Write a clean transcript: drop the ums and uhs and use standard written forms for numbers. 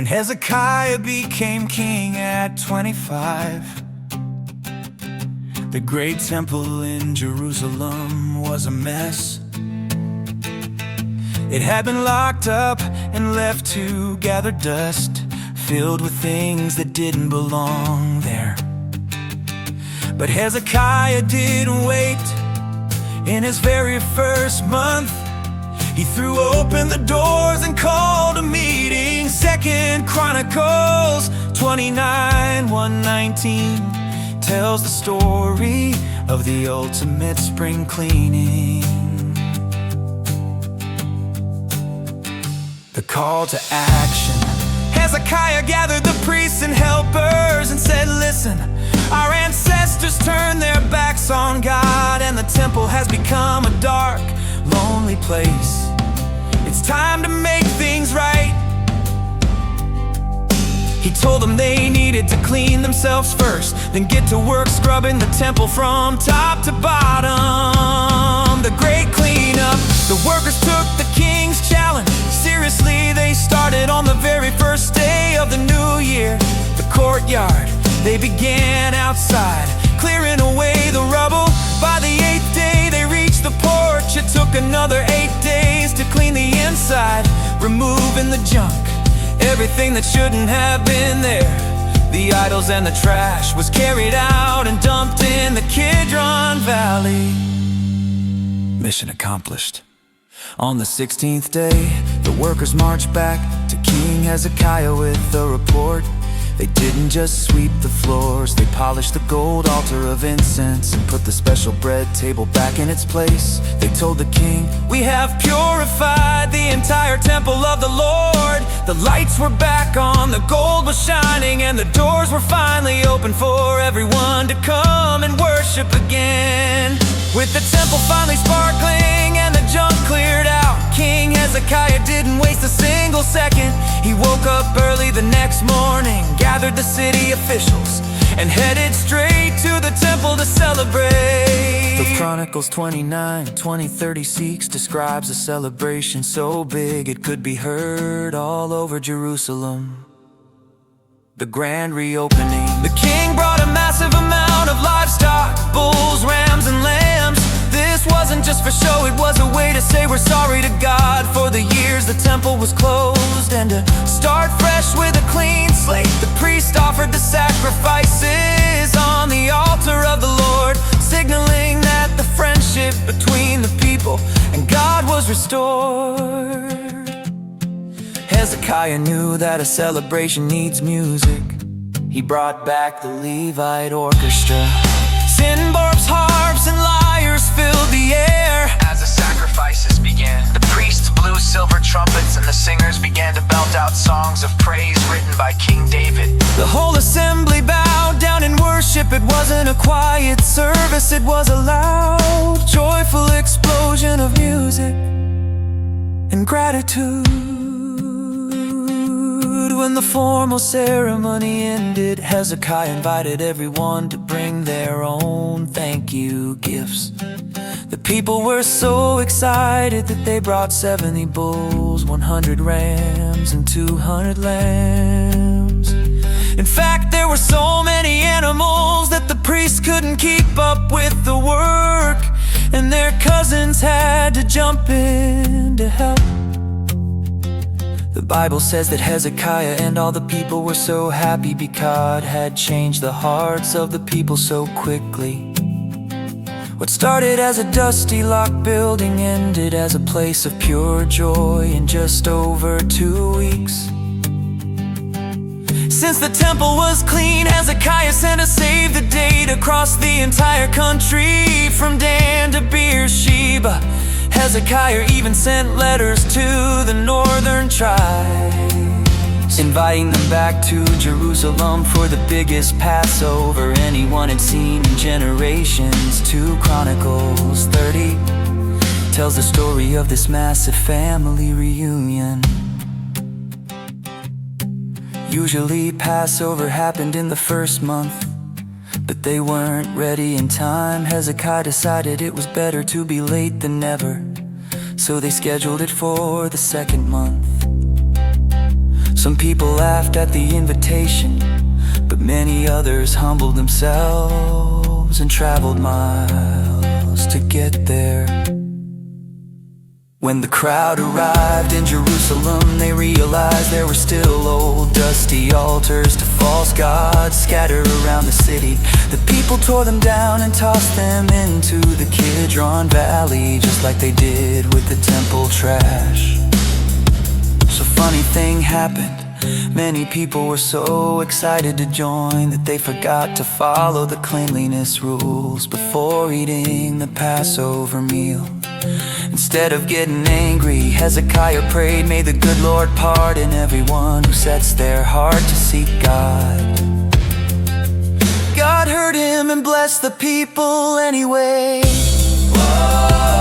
When Hezekiah became king at 25, the great temple in Jerusalem was a mess. It had been locked up and left to gather dust, filled with things that didn't belong there. But Hezekiah didn't wait. In his very first month, he threw open the doors and called a meeting. 2nd Chronicles 29:119 tells the story of the ultimate spring cleaning. The call to action. Hezekiah gathered the priests and helpers and said, listen, our ancestors turned their backs on God, and the temple has become a dark, lonely place. It's time to make things right. He told them they needed to clean themselves first, then get to work scrubbing the temple from top to bottom. The great cleanup. The workers took the king's challenge seriously. They started on the very first day of the new year. The courtyard, they began outside, clearing away the rubble. By the 8th day they reached the porch. It took another 8 days to clean the inside, removing the junk, everything that shouldn't have been there. The idols and the trash was carried out and dumped in the Kidron Valley. Mission accomplished. On the 16th day, the workers marched back to King Hezekiah with a report. They didn't just sweep the floors, they polished the gold altar of incense and put the special bread table back in its place. They told the king, we have purified the entire temple of the Lord. The lights were back on, the gold was shining, and the doors were finally open for everyone to come and worship again. With the temple finally sparkling and the junk cleared out, King Hezekiah didn't waste a single second. He woke up early the next morning, gathered the city officials, and headed straight to the temple to celebrate. The Chronicles 29:20-36 describes a celebration so big it could be heard all over Jerusalem. The grand reopening. The king brought a massive amount of livestock, bulls, rams, and lambs. This wasn't just for show, it was a way to say we're sorry to God for the years the temple was closed, and to start fresh with a clean slate. The priest offered the sacrifices on the altar of the Lord, signaling that the friendship between the people and God was restored. Hezekiah knew that a celebration needs music. He brought back the Levite orchestra. Cymbals, harps, and lyres filled the air. As the sacrifices began, the priests blew silver trumpets, and the singers began to belt out songs of praise written by King David. The whole assembly bowed down in worship. It wasn't a quiet service, it was a loud, joyful explosion of music and gratitude. When the formal ceremony ended, Hezekiah invited everyone to bring their own thank you gifts. The people were so excited that they brought 70 bulls, 100 rams, and 200 lambs. In fact, there were so many animals that the priests couldn't keep up with the work, and their cousins had to jump in to help. The Bible says that Hezekiah and all the people were so happy because God had changed the hearts of the people so quickly. What started as a dusty locked building ended as a place of pure joy in just over 2 weeks. Since the temple was clean, Hezekiah sent a save the date across the entire country, from Dan to Beersheba. Hezekiah even sent letters to the northern tribes, inviting them back to Jerusalem for the biggest Passover anyone had seen in generations. 2 Chronicles 30 tells the story of this massive family reunion. Usually Passover happened in the first month, but they weren't ready in time. Hezekiah decided it was better to be late than never, so they scheduled it for the 2nd month. Some people laughed at the invitation, but many others humbled themselves and traveled miles to get there. When the crowd arrived in Jerusalem, they realized there were still old dusty altars to false gods scattered around the city. The people tore them down and tossed them into the Kidron Valley, just like they did with the temple trash. So funny thing happened. Many people were so excited to join that they forgot to follow the cleanliness rules before eating the Passover meal. Instead of getting angry, Hezekiah prayed, "May the good Lord pardon everyone who sets their heart to seek God." God heard him and blessed the people anyway. Whoa.